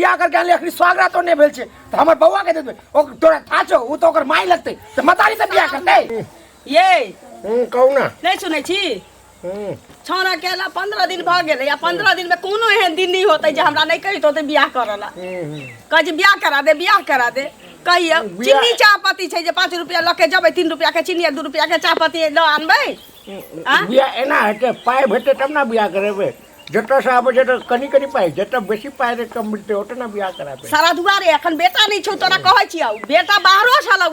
बियाह करके आले अखनी स्वागत तो नहीं भेल छे त हमर बौआ के देबे ओ तोरा थाचो उ तो ओकर माई लगते त मतारी से बियाह करते ये कहू ना नहीं सुनै छी छौरा के ला 15 दिन भ गेलै या 15 दिन में कोनो एहन दिन नहीं होतै जे हमरा नहीं कहितो त बियाह करला कह जे बियाह करा दे कहियो चीनी चाहपत्ती छै जे 5 रुपया लके जबै 3 रुपया के चीनी 2 रुपया के चाहपत्ती ल आनबै बियाह एना हेते पाए भेटे तब ना बियाह करेबे जत से आबे जत कनी पाए जत बेसी पाए रे कम मिलते ओत ना बियाह कराबे सारा दुआरे एखन बेटा नहीं छौ तोरा कहै छियौ बेटा बाहरो छलौ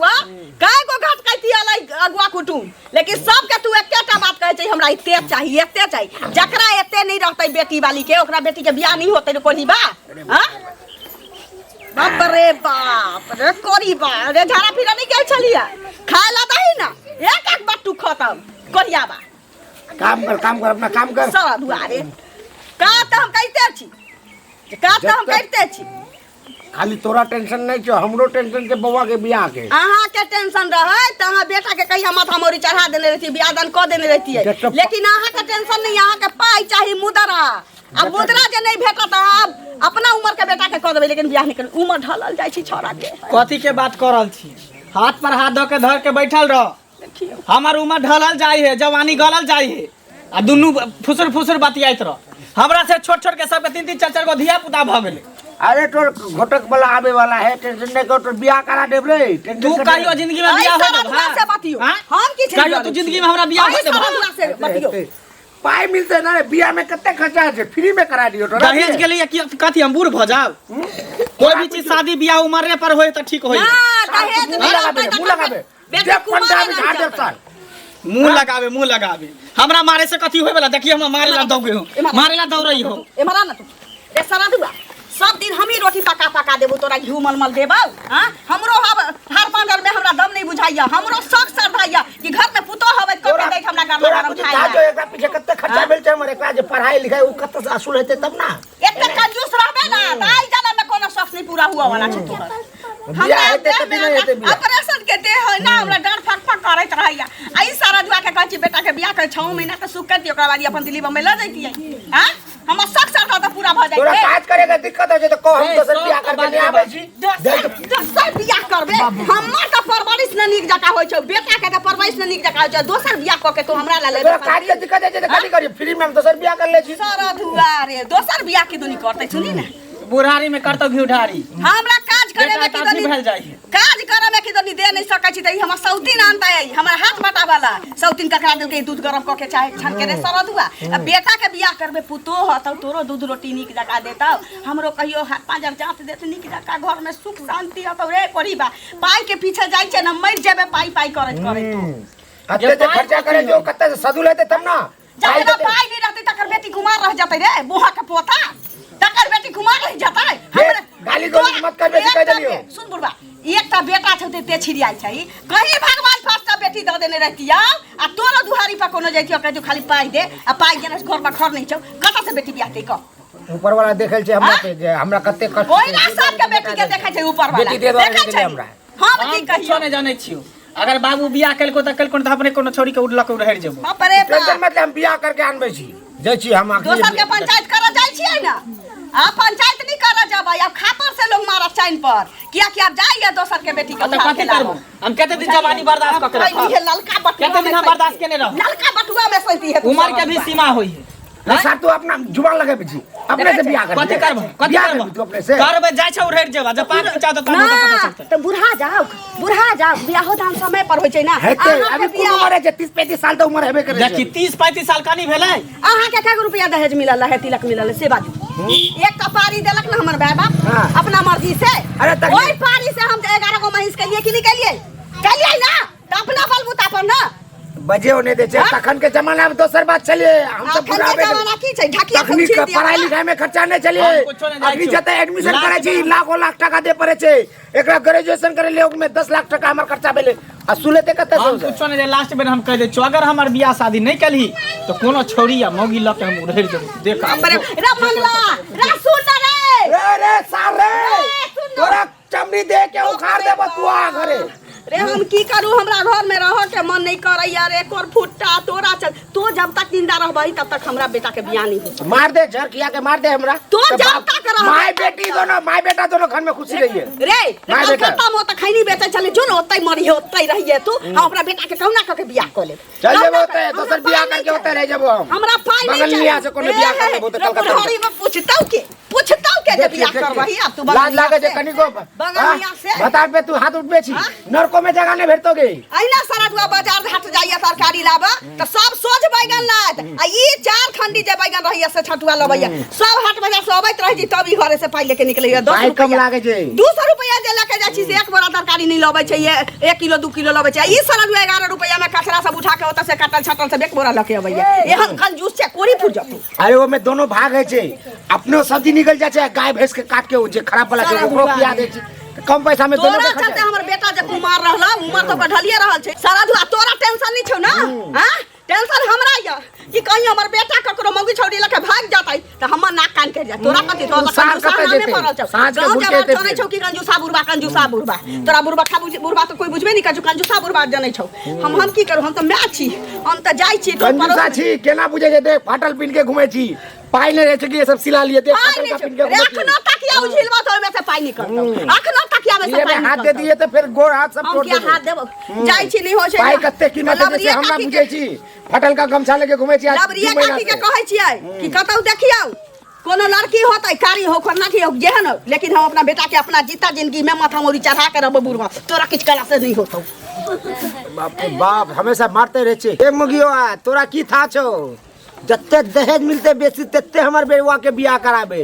काय गो घाट कहती अलै अगुआ कुटुम लेकिन सब के तू एकेटा बात कहै छै हमरा एते चाहिए जकरा एते नहीं रहतै बेटी वाली के ओकरा बेटी के बियाह नहीं होतै रे कोनी बा हां बाप रे कोरी बा रे झाड़ा फिरा नहीं गेल छलिया खाए ला दही ना एक बट्टू खत्म कोरिया बा काम कर अपना काम कर सारा दुआरे का त हम करते छी खाली तोरा टेंशन नहीं छो हमरो टेंशन के बौआ के बियाह के अहाँ के टेंशन रहे त अहाँ बेटा के कहिया माथा मोरी चढ़ा देने रहती बियाह दान क देने रहती लेकिन अहाँ के टेंशन नहीं अहाँ के पाई चाहिए मुद्रा अब मुद्रा जे नहीं भेटत अब अपना उम्र के बेटा के क देबे लेकिन बियाह नहीं कर उम्र ढलल जाय छी छोरा के कथी के बात करल छी हाथ पर हाथ द के धर के बैठल रह हमर उम्र ढलल जाय है जवानी गलल जाय है आ दुनु फुसर बतियाइत रह हमरा से छोट के सब के 3 4 गो धिया पुता भ गेले अरे तोर घटक वाला आवे वाला है टेंशन नहीं कर तो बियाह करा देब रे तू कहियो जिंदगी में बियाह हो से बतियो हम की छै कहियो तू जिंदगी में हमरा बियाह हो से बतियो पाई मिलते ना बियाह में कते खर्चा है फ्री में करा दियो तो दहेज के लिए कथी हम बूढ़ भ जाओ कोई भी चीज शादी बियाह उम्र पर होए त ठीक होई ना दहेज नहीं लगाबे बेटा कुमार मुंह लगावे हमरा मारे से कथी होय वाला देखिए हम मारे ला दौड़ई हो एमरा ना तू रे सारा दुआ सब दिन हम ही रोटी पका देबो तोरा घी मलमल देबो हां हमरो हर पंडर में हमरा दम नहीं बुझाइया हमरो शौक सरधाइया कि घर में पुतो होवे कपे देख हमरा घर में खाइया जो एकरा पीछे कते खर्चा भेल छै हमर एकरा जे पढ़ाई लिखाई उ कते से असुल हेते तब ना एते कंजूस रहबे ना दाई जन्म में कोनो शौक नहीं पूरा हुआ वाला छै तोरा बियाह हेते कते नहीं हेते बियाह ऑपरेशन के दे है ना हमरा डर फक करैत रहैया आई सारा दुआ के कहै छी बेटा के बियाह कर 6 महीना के सुख करती ओकरा बाद अपन दिल्ली बम्बई ल जैतियै हां हम शौक सरधा तो पूरा भ जाय तोरा काज करेगा दिक्कत है तो कह हम दोसर बियाह करके नहीं आबै छी दोसर बियाह करबे हमर त परवरिश न नीक जका होय छै बेटा के त परवरिश न नीक जका होय छै दोसर बियाह क के तो हमरा ला ले तोरा काज के दिक्कत है तो कथि करियो फ्री में हम दोसर बियाह कर ले छी सारा दुआरे दोसर बियाह की दुनी करतै सुनी ना बुढ़ारी में करतो घिउढारी हमरा काज करे में की दुनी भेल जाय काज करे में की दुनी दे नहीं सकै छी त ई हमर सौतीन आनता है हमर हाथ बटा वाला सौतीन ककरा देल के दूध गरम क के चाहे छन के रे सारा दुआ अब बेटा के बियाह करबे पुतो हतौ तोरो दूध रोटी नीक जका देतौ हमरो कहियो हाथ पांजर जात देत नीक जका घर में सुख शांति हतौ रे कोरीबा पाई के पीछे जाय छै न मर जेबे पाई करत कते जे खर्चा करे जो कते से सदुल हेते तब ना जब पाई नहीं रहते तकर बेटी कुमार रह जतै रे बुहा के पोता तकर बेटी कुमार रह जतै हमरे गाली गलौज मत कर बेटी कह देलियो सुन बुढ़वा एकटा बेटा छते ते छिड़ियाल छै कहीं भगवान फर्स्ट बेटी द देने रहतिया आ तोरो दुहारी पर कोनो जइतियो कह जो खाली पाई दे आ पाई जेना घर पर खर नहीं छौ कत से बेटी बियाह क ऊपर वाला देखल छै हमरा पे जे हमरा कते कष्ट कोई ना सब के बेटी के देखे छै ऊपर वाला बेटी दे दो हमरा हम की कहियो नहीं जानै छियो अगर बाबू बियाह कलको त अपने कोनो छोरी के उड़लक उड़ हेर जेबो बाप रे टेंशन मत ले हम बियाह करके आनबै छी जै छी हम आखिर दोसर के पंचायत कर जाय छियै ना आ पंचायत नहीं कर जबै अब खापर से लोग मारत चाइन पर किया कि आप जाइए दोसर के बेटी के कते करबो हम कते दिन जवानी बर्दाश्त क के रखब ये ललका बटुआ कते दिन हम बर्दाश्त केने रह ललका बटुआ में सैती है उम्र के भी सीमा होई है सर तू अपना जुबान लगे छी अपने से बियाह कर कथि करबो तू अपने से करबे जाय छ उड़ेर जेबा जब पानी चाह त तने पता चलतै तो बुढ़ा जाओ बियाह हो धाम समय पर होय छै ना हेते अभी कोनो उम्र है 30 35 साल तो उम्र हेबे करे देखि 30 35 साल कानी भेलै अहाँ के कए रुपया दहेज मिलल है तिलक मिलल से बाजू एक कपारी देलक ना हमर बाय बाप अपना मर्जी से ओई पारी से हम 11 गो महीस के लिए कि निकलिए ना त अपना बलबूता पर ना बजे होने दे छै तखन के जमाना में दोसर बात चलिए हम सब बुढ़ा जमाना की छै ढाकिया तकनीक के पढ़ाई लिखाई में खर्चा नहीं चलिए अभी जते एडमिशन करे छी लाख टका दे पड़े छै एकरा ग्रेजुएशन करे ले में 10 लाख टका हमर खर्चा भेले आ सुलेते कते हम कुछो नहीं लास्ट में हम कह दे छु अगर हमर बियाह शादी नहीं कलही तो कोनो छोरी या मौगी ल के हम उड़ेर देब देख रे मनला रे सुन रे रे सारे तोरा चमड़ी दे के उखाड़ देब तू आ घरे रे हम की करू, हमरा घर में रह के मन नहीं करैया रे। कोर फुट्टा तोरा चल, तो जब तक जिंदा रहबही तब तक हमरा बेटा के बियाह नहीं हो। मार दे, झरकिया के मार दे हमरा। तो जब तक रहबही माय बेटी दोनों, माय बेटा दोनों घर में खुशी रहिए रे। कलकत्ता में त खैनी बेचे चले जो न ओतै मरिए ओतै रहिए तू। हम अपना बेटा के कहू ना क के बियाह कर ले। चल जेबो ओतै, दोसर बियाह करके ओतै रह जेबो हम। हमरा पाई नहीं बंगलिया से कोनो बियाह कर लेबो त कलकत्ता में पूछताऊ के जे बियाह करबही। अब तू लाज लागे जे कनिको बंगलिया से बता पे तू हाथ उठबे छी, नरको में जगह नहीं भेटतोगे। आइना सरदुआ बाजार हट जाइए तरकारी लाबा त सब सोझ बैगन लात आ ई 4 खंडी जे बैगन रहिए से छटुआ लबैया सब हाट बाजार से अबैत रही छी तभी घरे से पाई लेके निकलैया। 10 कम लागे जे 200 रुपया जे लेके जाइ छी से एक बोरा तरकारी नहीं लबै छै, 1 किलो 2 किलो लबै छै। ई सरदुआ 11 रुपया में कचरा सब उठा के ओत से काटल छटल से एक बोरा लेके अबैया। एहन कंजूस छै कोरी फुट जतू। अरे वो में दोनों भाग है छे, अपनो सब्जी निकल जाय छै, गाय भैंस के काट के ओ जे खराब वाला छै ओकरो पिया दे छै, कम पैसा में दोनों तोरा के चलते हमर बेटा जे कुमार रहला उमर तो बढ़लिए रहल छै। सरदुआ तोरा टेंशन नहीं छौ ना? हां टेंशन हमरा या कि कहीं हमर बेटा ककरो मौगी छौड़ी लेके भाग जातै त हमर नाक कान के जा। तोरा कथि तो कंजूसा नामे पड़ल छौ। गांव जवान जानै छौ कि कंजूसा बुढ़बा तोरा बुढ़बा खा बुढ़बा तो कोई बुझबे नहीं कर कंजूसा बुढ़बा जानै छौ। हम की करू, हम त मैं छी, हम त जाई छी कंजूसा छी केना बुझे जे देख फाटल पिन के घुमै छी, पाई ले छै कि सब सिला लिए देख फाटल का पिन के घुमै छी। अखनो तकिया उझिलबा तो में से पाई निकलतौ, अखनो तकिया में से पाई हाथ दे दिए तो फिर गोड़ हाथ सब तोड़ दे। हम क्या हाथ देबो, जाई छी नहीं हो छै पाई कत्ते कीमत दे से हमरा बुझै छी, फाटल का गमछा लेके घुमै छी। आज लबरिया काकी के कहै छियै कि कतौ देखियौ कोनो लड़की होतै कारी हो खरना की हो जेहन हो, लेकिन हम अपना बेटा के अपना जीता जिंदगी में माथा मोरी चढ़ा के रहबो बुढ़वा। तोरा किछ कला से नहीं होतौ। बाप रे बाप हमेशा मारते रहे छे। ए मुगियो तोरा की था छौ, जत्ते दहेज मिलते बेसी तत्ते हमर बेवा के बियाह कराबे,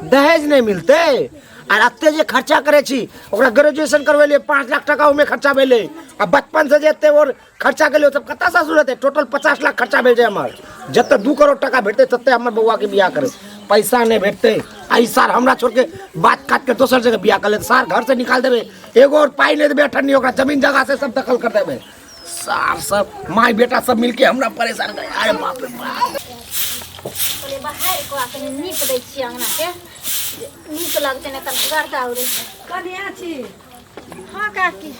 दहेज नहीं मिलते। और अत्ते जे खर्चा करे छी, ओकरा ग्रेजुएशन करवे लिए 5 लाख टका उमे खर्चा भेले, अब बचपन से जेते और खर्चा के लिए सब कता सा जरूरत है, टोटल 50 लाख खर्चा भेल जे हमर। जत्ते 2 करोड़ टका भेटते तत्ते हमर बउआ के बियाह करे, पैसा नहीं भेटते। आई सार हमरा छोड़ के बात काट के दोसर जगह बियाह कर ले, सार घर से निकाल देबे, एगो और पाई नहीं देबे, अठन्नी ओकरा जमीन जगह से सब दखल कर देबे। सार सब माई बेटा सब मिलके हमरा परेशान करे। अरे बाप रे बाप बोले बाहर को आके नीप दै छी अंगना के, नीक लगते ने तब गर्दा उड़े कनिया छी। हां काकी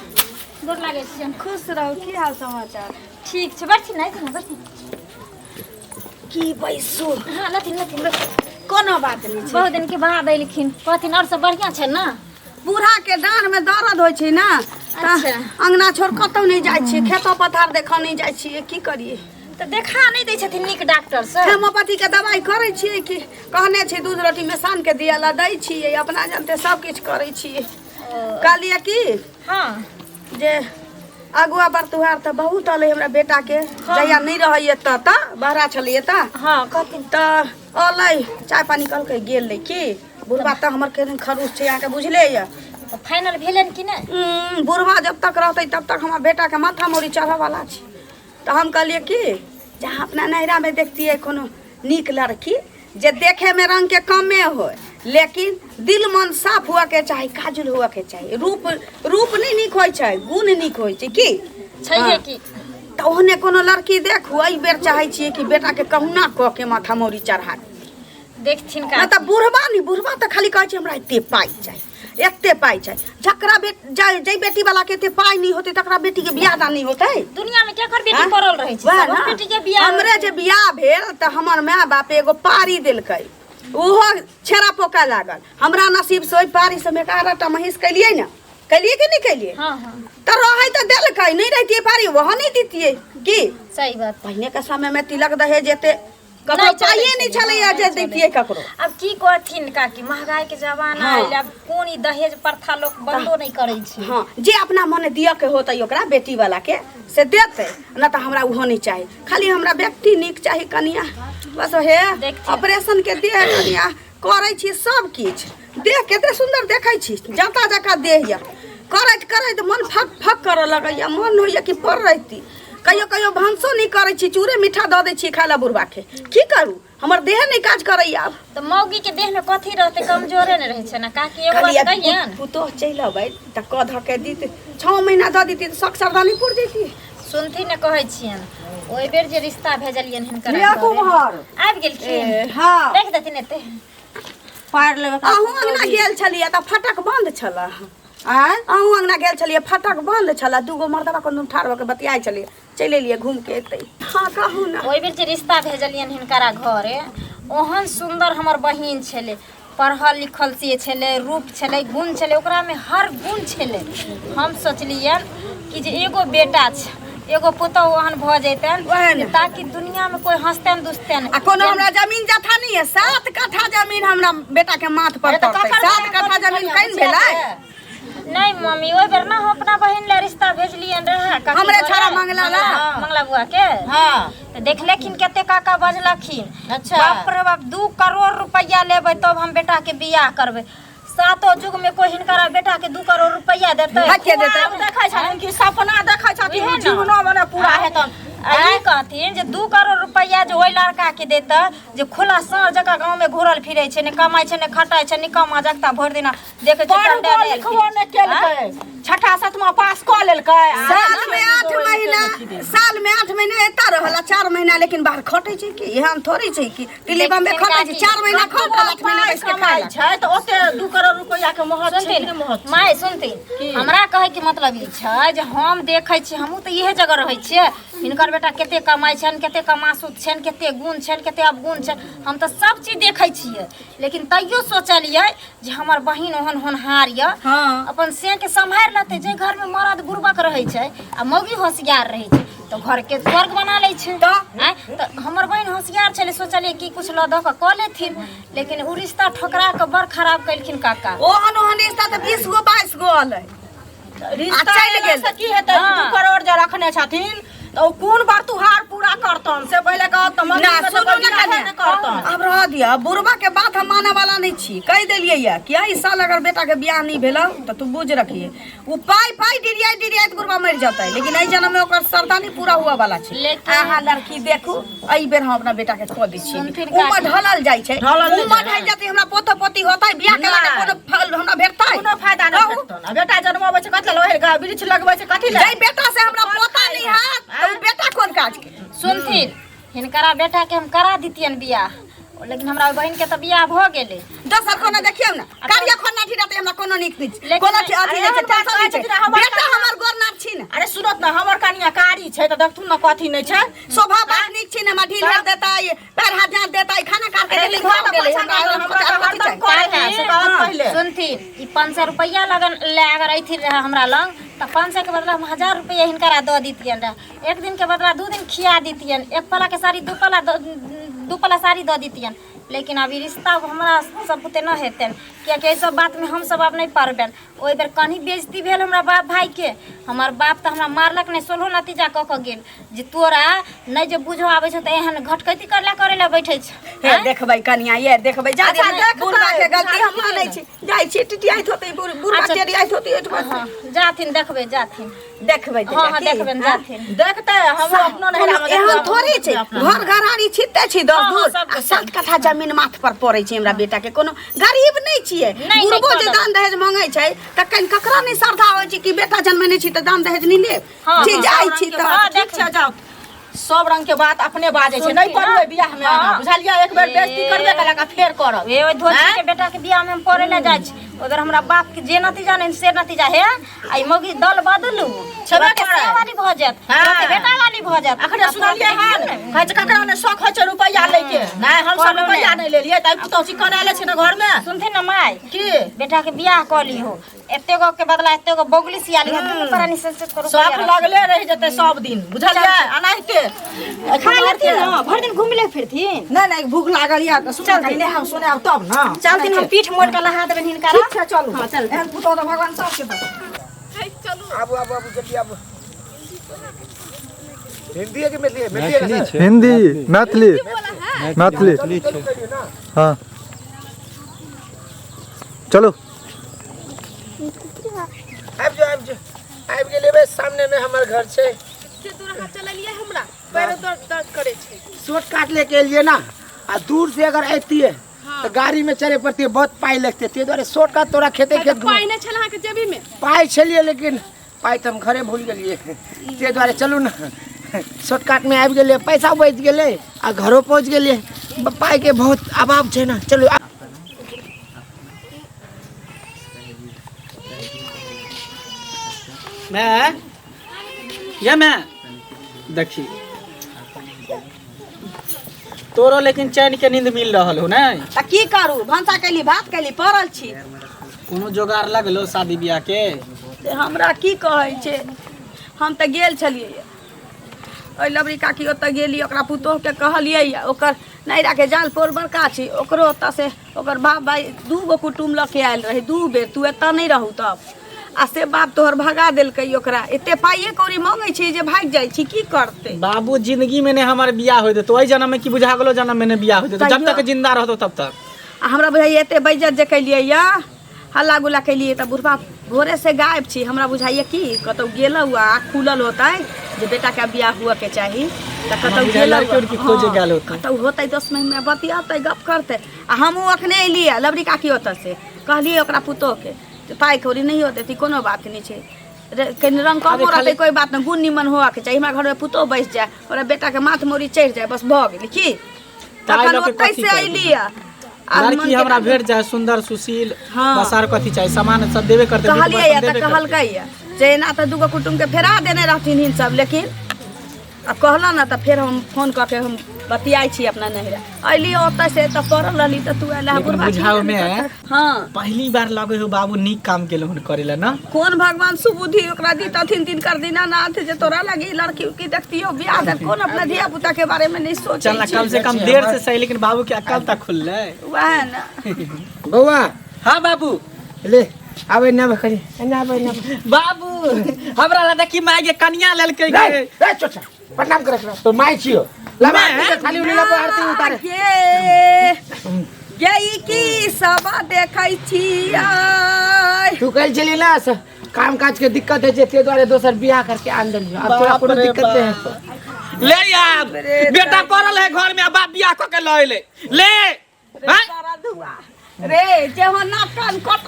गोर लागे छी। खुश रहो, की हाल समाचार? ठीक छै, बैठी नहीं थी बैठी की बैसो हां लथिन कोनो बात नहीं छै। बहुत दिन के बाद एलखिन, कहथिन और सब बढ़िया छै ना? बूढ़ा के डांड में दर्द होय छै ना, अच्छा। अंगना छोड़ कतौ नहीं जाय छी, खेतो पथार देखा नहीं जाय छी, की करिए। तो देखा नहीं दै छथिन नीक डॉक्टर से? हेमोपैथी के दवाई करे छियै कि कहने छी दूध रोटी में सान के दिया ला दै छियै, अपना जानते सब किछ करे छियै। कहलिए कि हां जे अगुआ बरतुहार त बहुत अलै हमरा बेटा के, जहिया नहीं रहैए त बहरा छलिए त हां कहथिन त अलै चाय पानी कल के गेल ले कि बुढ़वा त हमर के खरूस छै, आके बुझले ये। तो फाइनल भेलन कि नहीं? बुढ़वा जब तक रहते तब तक हमार बेटा के माथा मोरी चढ़े वाला छी। तो हम कहलिए कि जहाँ अपना नैरा में देखतिए कोनो नीक लड़की जे देखे में रंग के कमे हो, लेकिन दिल मन साफ हुआ के चाहिए, काजुल हुआ के चाहिए। रूप नहीं नीक होय छै, गुण नीक होय छै की छैहे कि। तो ओहने कोनो लड़की देखू, एहि बेर चाहे छिए कि बेटा के कहुना क के माथा मोरी चढ़ा देखथिन का। ना त बुढ़वा त खाली कहै छै हमरा एते पाई चाहिए, एते पाई चाहिए। जकरा जै बेटी वाला के एते पाई नहीं होते तकरा बेटी के बियाह दान नहीं होते। दुनिया में केकर बेटी पड़ल रहे छै, सब बेटी के बियाह। हमरे जे बियाह भेल त हमर माय बाप एगो पारी देलकै, ओहो छेरा पोका लागल। हमरा नसीब से ओइ पारी से 11टा महिष कलिए ना, कलिए कि नहीं कलिए? हां हां त रहे त देलकै, नहीं रहतिए पारी वहां नहीं दितिए की। सही बात। पहले के समय में तिलक दहेज एते ककरो पाइए नहीं छलैया जे दैतिए ककरो। अब की कहथिन काकी, महंगाई के जमाना आइल, अब कोन ई दहेज प्रथा लोग बंदो नहीं करै छै। हाँ जे अपना मने दिया के होतै ओकरा बेटी वाला के से देते, ना त हमरा उहो नहीं चाहिए। खाली हमरा व्यक्ति नीक चाहिए कनिया, बस हे ऑपरेशन के देह कनिया करै छी सब किछ, देह केते सुंदर देखै छी, जाता जका देह या करैत मन फक फक करे लगैया, मन होइया कि पर रहती। कहियो भांसो नहीं करे छी, चूरे मीठा द दै छी खाला बुढ़वा के, की करू हमर देह नहीं काज करैया। तो मौगी के देह में कथी रहते, कमजोरे न रहे छै ना काकी। एगो बात कहियन, पुतोह चलि अबै त क ध के दी 6 महीना द दीती त सक सरदानी पुर जैती। सुनथी न कहै छियन, ओइ बेर जे रिश्ता भेजलियन हिनकर आबि गेलखिन। हां देख देथिन एते पार लेबे। अहूँ अंगना गेल छलिए त फटक बंद छला, अहूँ अंगना गेल छलिए फटक बंद छला दूगो मर्दवा को ठाड़ होके बतियाई छलिए चले लिए घूम के एतै हाँ कहू ना ओहि बेर जे रिश्ता भेजलियन हिनकरा घरे ओहन सुंदर हमर बहिन छले पढ़ल लिखल से छले रूप छले गुण छले ओकरा में हर गुण छले हम सोचलियन कि जे एगो बेटा छै एगो पुतौ ओहन भ जैतन ताकि दुनिया में कोई हंसतन दुसतन आ कोनो हमरा जमीन जथा नहीं है 7 कट्ठा जमीन हमरा बेटा के माथ पर पड़तै 7 कट्ठा जमीन कइन भेलै नहीं मम्मी ओइ बेर ना हम अपना बहिन ले रिश्ता भेजलियन रहे हमरे छोरा मंगला ला मंगला बुआ के हां तो देखलेखिन केते काका बजलखिन अच्छा बाप रे बाप 2 करोड़ रुपया लेबै तब हम बेटा के बियाह करबै सातो जुग में कोई हिनकरा बेटा के 2 करोड़ रुपया देतै के देतै देखै छन कि सपना देखै छथिन जीवनो में पूरा हेतन आई कहथिन जे 2 करोड़ रुपया जो ओइ लड़का के देता जे खुला साँझ जका गांव में घुरल फिरै छै ने कमाई छै ने खटाई छै निकम्मा जगता भर दिना देखे छै पढ़ लिखबो ने केलकै छठा सातवां पास क लेलकै साल में 8 महीना एता रहला 4 महीना लेकिन बाहर खटै छै कि एहन थोड़ी छै कि दिल्ली बम्बे खटै छै 4 महीना खटल 8 महीना बैस के खाइ छै त ओते 2 करोड़ रुपया के महत्व छै ने महत्व माय सुनती हमरा कहे के मतलब ई छै जे हम देखै छी हमहू त इहे जगह रहै छियै हिनकर बेटा केते कमाई छन केते कमासुत छन केते गुण छन केते अवगुण छन हम त सब चीज देखै छियै लेकिन तैयो सोचलियै जे हमर बहिन ओहन होनहार य अपन से के सम्हार लेते जे घर में मर्द बुर्बक रहै छै आ मौगी होशियार रहै छै तो घर के स्वर्ग बना लै छै तो हमर बहिन होशियार छले सोचलिए कि कुछ ल द के क लेथिन लेकिन उ रिश्ता ठोकरा के बड़ खराब कइलखिन काका ओहन रिश्ता त 20 गो 22 गो अलै रिश्ता चल गेल की हेतै 2 करोड़ जे रखने छथिन तो कौन बार तुहार पूरा करतन से पहले कहत त मन में तो नहीं करतन अब रह दिया बुरबा के बात हम माने वाला नहीं छी कह देलिए या कि ई साल अगर बेटा के बियाह नहीं भेला त तू बुझ रखिए उ पाई डिरियाई बुरबा मर जाता है लेकिन ए जन्म में ओकर सरदा नहीं पूरा हुआ वाला छी आहा लड़की देखू एई बेर हम अपना बेटा के खो दै छी उमर ढलल जाय छै उमर ढल जाती हमरा पोतो पोती होतै बियाह केला के कोनो फल हमरा भेटतै कोनो फायदा नहीं भेटतै बेटा जन्माबै छै कतला लोहे गा वृक्ष लगबै छै कथि ले बेटा से हमरा पोता नहीं हाथ बेटा कोन काज के सुनथिन हिनकरा बेटा के हम करा दितियन बियाह लेकिन हमरा बहन के त बियाह भ गेले दोसर कोनो देखियौ ना कार्य खोना ठीक रहते हमरा कोनो निक नहीं कोनो अथी नहीं छै टेंशन नहीं छै बेटा हमर गोरनार छी ना अरे सुनत ना हमर कनिया कारी छै त देखथुन ना कथी नहीं छै शोभा बात निक छी ना ढील हाथ देता पैर हाथ जान देता खाना खा के देली घर गेले हमरा सुनथिन ई 500 रुपया लगन ले अगर ऐथि रहे हमरा लंग त 500 के बदला हम 1000 रुपया हिनकरा द दितियन रहे एक दिन के बदला 2 दिन खिया दितियन एक पला के साड़ी दू पला साड़ी द दितियन लेकिन अभी रिश्ता हमरा सब बुते न हेतन कियाकि ए सब बात में हम सब अब नहीं पारबेन ओइ बेर कहीं बेइज्जती भेल हमरा बाप भाई के हमर बाप त हमरा मारलक ने सोलहो नतीजा क के गेल जे तोरा नहीं जे बुझो आबै छ त एहन घटकैती करेला बैठै छ हे देखबै कनिया ये देखबै जा बुढ़बा के गलती हम मानै छी जाय छी टिटियाइत होतै बुढ़बा टेरियाइत होतै एतबा जाथिन देखबै जाथिन देखबै हां देखबेन जाथिन देखतै हम अपनो नहीं एहन थोड़ी छै घर घरारी छिते छी 10 दूर 7 कट्ठा जमीन माथ पर पड़ै छै हमरा बेटा के कोनो गरीब नहीं छिए बुढ़बो जे दान दहेज मांगै छै त कन ककरा नहीं श्रद्धा होय छै कि बेटा जन्मने छी त दान दहेज नहीं ले ठीक जाय छी त देख छ जाओ सब रंग के बात अपने बाजे छै नहीं करबै बियाह में बुझलिया एक बेर बेइज्जती करबे कला का फेर करब ए ओइ धोती के बेटा के बियाह में हम पड़े ले जाय छी उधर हमरा बाप के जे नतीजा नहीं से नतीजा है आई मौगी दल बदलू छबे के वाली भ जात बेटा वाली भ जात अखने सुनलिए हन कहै छै ककरा ने शौक होय छै रुपया ले के नहीं हम सब रुपया नहीं लेलिए तै पुतौ चिकन आले छै न घर में सुनथिन न माय की बेटा के बियाह क ली हो एते गो के बदला एते गो बोगली सियाली है दुनु परानी से करू सब लगले रह जते सब दिन बुझलिए अनाहिते खा लेती न भर दिन घुमले फिरथिन नहीं भूख लागल या त सुन कहीं हम सुने अब तब न चलथिन हम पीठ मोड़ के नहा देबे हिनका ठीक छै चलू हां चल एहन पुतो त भगवान सब के है चलू आबू जल्दी आबू हिंदी है कि मैथिली है हिंदी मैथिली हाँ चलो आबि गेले बे सामने में हमर घर छै से दूर चललिए हमरा पैर दर्द करे छै शॉर्ट काट लेके एलिए ना आ दूर से अगर आइतिए तो गाड़ी में चले पड़ती बहुत पाई लगते ते द्वारे शॉर्ट काट तोरा खेते खेत पाई नहीं छला के जेबी में पाई छलिए लेकिन पाई त हम घरे भूल गेलिए ते द्वारे चलू ना शॉर्ट काट में आबि गेले पैसा बच गेले आ घरो पहुंच गेलिए पाई के बहुत अभाव छै ना चलू मैं ये मैं देखी तोरो लेकिन चैन के नींद मिल रहा हो नहीं त की करू भंसा कैली भात कैली पड़ल छी कोनो जोगार लगलो शादी ब्याह के से हमरा की कहै छै हम त गेल छलियै ओइ लबरी काकी ओतऽ गेली ओकरा पुतोह के कहलियै ओकर नैरा के जाल पोर बड़का छी ओकरो ओतऽ से ओकर बाप भाई 2 गो कुटुम लऽ के आयल रहे 2 बेर तू एतऽ नहीं रहू तब आ से बाप तोहर भगा देलकै ओकरा एते पाइए कौड़ी मांगै छी जे भाग जाइ छी की करते बाबू जिंदगी में ने हमार बियाह होय देतो ओइ जन्म में की बुझा गेलो जन्म में ने बियाह होय देतो जब तक जिंदा रहतो तब तक आ हमरा बुझाइए एते बेइज्जत जे कैलियै या हल्ला गुल्ला कैलियै त बुढ़बा भोरे से गायब छी हमरा बुझाइए की कतौ गेलौ आ खुलल होतै जे बेटा के बियाह हुआ के चाही त कतौ गेलौ लड़की खोजे गेल होतै कतौ होतै 10 महीना में बतियातै गप करतै आ हमहूँ अखने एलियै लबरी काकी ओतऽ से कहलियै ओकरा पुतोह के पाई कौड़ी नहीं होते थी कोनो बात नहीं छे कहीं रंग कम रहते कोई बात नहीं गुण निमन होआ के चाहिए हमरा घर में पुतो बैस जाए और बेटा के माथ मोरी चढ़ जाए बस भ गेल की तखन ओतै से अइली लड़की हमरा भेट जाए सुंदर सुशील बस आर कथि चाहिए सामान सब देबे करते कहलिए त कहलकै जे ना त दुगो कुटुम के फेरा देने रहथिन हिन सब लेकिन अब कहला ना त फिर हम फोन करके हम बतियाई छी अपना नहिरा अइली ओतै से त पड़ल रहली त तू आला बुढ़बा बुझाओ में हां पहली बार लगे हो बाबू नीक काम केलो हन करेला ना कौन भगवान सुबुद्धि ओकरा दी तथिन दिन कर दीना नाथ जे तोरा लगी लड़की की देखतियो बियाह दे कौन अपना धिया पुता के बारे में नहीं सोचे चल कम से कम देर से सही लेकिन बाबू के अकल तक खुल ले वह ना बउआ हां बाबू ले आवे ना बकरी ना आवे ना बाबू हमरा ला देखी माय के कन्या लेल के ए चचा प्रणाम करे तो माई छियो लबा खाली उली लबा आरती उतारे गई की सब देखै छी आय तू कल चली ना काम काज के दिक्कत है जे ते द्वारे दोसर बियाह करके आन देलियो अब तोरा कोनो दिक्कत नहीं है तो ले यार बेटा करल है घर में बाप बियाह क के ले सारा धुआ रे जे हो ना कान कट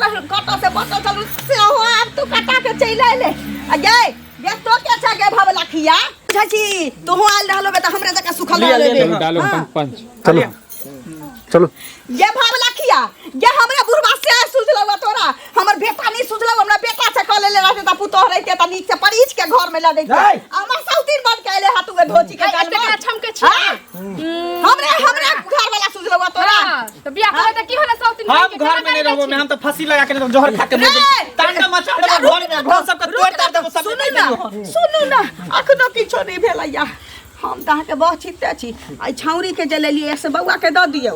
से बचल चलू से हो अब तू कटा के चल ले आ गए ये तो के छ गे भवला खिया छची तू हो आल रहलो बेटा हमरे जका सुखल ले डालो पंच चलो चलो ये भवला खिया ये हमरा बुढ़वा से सुझलवा तोरा हमर बेटा नहीं सुझलवा हमरा बेटा से कह ले रहते त पुतो रहते त नीक से परीछ के घर में लदै हमर सौतीन बन के ले हाथुए धोची के गाल में छमके छी हमरे घर वाला सुझलवा तोरा तो बियाह करे त की होला सौतीन हम घर में नहीं रहबो में हम तो फांसी लगा के जोहर खा के मर जाई तांडा मचा देबो घर में घर सब के तोड़ ताड़ देबो सब सुनू ना अखनो किछो नहीं भेलैया हम त अहाँ के बहुत चित्ते छी आई छौरी के जे लेलिए से बउआ के द दियौ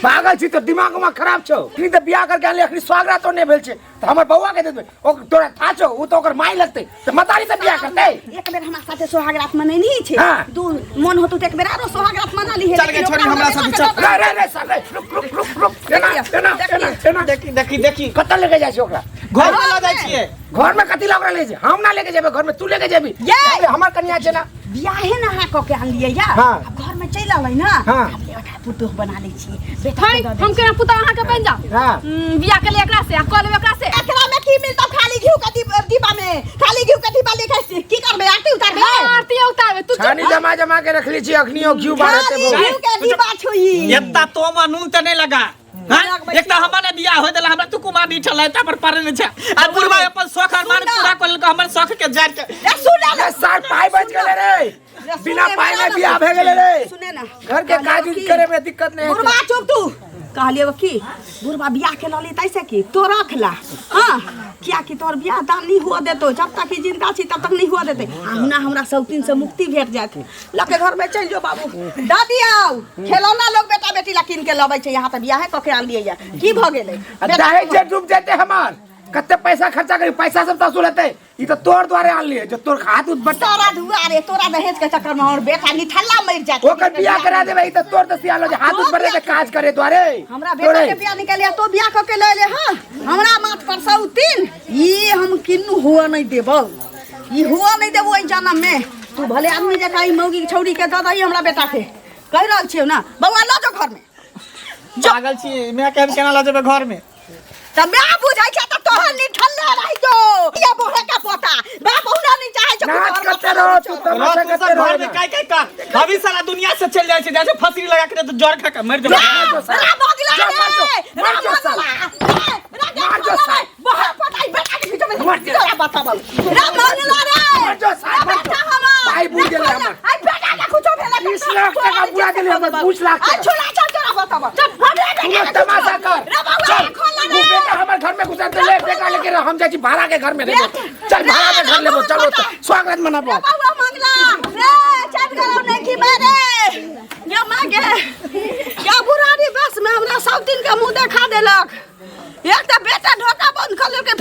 पागल छी तो दिमाग में खराब छौ नहीं तो बियाह करके आनले अखनी स्वागरा तो नहीं भेल छे तो हमर बउआ के दे देबे ओ तोरा था छौ उ तो ओकर माई लगते तो मतारी से बियाह करते एक बेर हमरा साथे सोहागरात मनैनी छे दू मन होतु त एक बेर आरो सोहागरात मना ली चल के छोरी हमरा साथे चल रे साले रुक एना देखी कत लेके जाय छै ओकरा घर में ला जाय छिए घर में कथि ला ओकरा ले जे हम ना लेके जेबे घर में तू लेके जेबी हमर कन्या छै ना बियाहे ना हा क के आन लिए या घर में चल आलै ना बेटा पुतोह बना लै छी बेटा हम केना पुता अहाँ के बन जाओ बियाह के ले एकरा से कॉल एकरा से एकरा में की मिलता खाली घिउ के डिब्बा में खाली घिउ के डिब्बा लेके छी की करबे आरती उतारबे आरती उतारबे तू छानी जमा के रखली छी अखनियो घिउ बारते घिउ के डिब्बा छोई एत्ता तो मनू त नहीं लगा एक त हमने बियाह होय देला हमरा तू कुमार नी ठलै त पर पारे न छ आ बुढ़वा अपन शौक मान पूरा कर ल हमर शौक के जाय के सुन ले सार पाई बच गेले रे बिना पाई में बियाह भ गेले रे सुने ना घर के काज करे में दिक्कत नहीं है बुढ़वा चुप तू कहलिए वो की बुढ़वा बियाह के लली तैसे की तो रख ला हां क्या कि तोर बियाह दान नहीं हुआ देतो जब तक की जिंदा छी तब तक नहीं हुआ देते हमना हमरा सौतीन से मुक्ति भेट जात लके घर में चल जो बाबू दादी आओ खिलौना लोग बेटा बेटी ला किन के लबै छै यहां त बियाह क के आन लिए या की भ गेलै दहेज जे डूब देते हमार कते पैसा खर्चा करी पैसा सब वसूल हेते ई तो तोर द्वारे आन लिए जो तोर हाथ उठ बटारा दुआरे तोरा दहेज के चक्कर में और बेटा निठल्ला मर जात ओकर बियाह करा देबे ई तो तोर दसियालो जे हाथ उठ बढ़े के काज करे द्वारे हमरा बेटा के बियाह निकलिया तो बियाह क के ले ले हां हमरा माथ पर सौतीन ई हम किन्नु हुआ नहीं देबो ई हुआ नहीं देबो ई जन्म में तू भले आदमी जका ई मौगी छौड़ी के द दई हमरा बेटा के कह रहल छियो ना बउआ ल जो घर में पागल छी मैं केना ला जेबे घर में त मैं बुझाई छ त तोहर निठल्ला रहि जो ये बोहे का पोता बाप हुना नहीं चाहे छ नाच करते रहो तू तमाशा करते रहो घर में काय कर अभी सारा दुनिया से चल जाय छै जैसे फसरी लगा के तो जड़ खा के मर दे मार जो साला बोहे पोता बेटा के में तोरा बताबो रे मंगला रे जो साथ भाई बुझ गेले हमर आई बेटा के कुछो भेला 20 लाख टका बुआ गेले हमर 20 लाख आई छोला चल तोरा बताबो चल हमरे तू तमाशा कर रे बाबा खोल तू बेटा हमर घर में घुसा दे ले बेटा लेके हम जाई छी भाड़ा के घर में रहबो चल भाड़ा के घर लेबो चलो स्वागत मनाबो बाबा मंगला रे चल गलो नहीं की मेरे ये मांगे क्या बुराड़ी बस में हमरा सब दिन का मुंह देखा देलक एक तो बेटा ढोका बंद कर के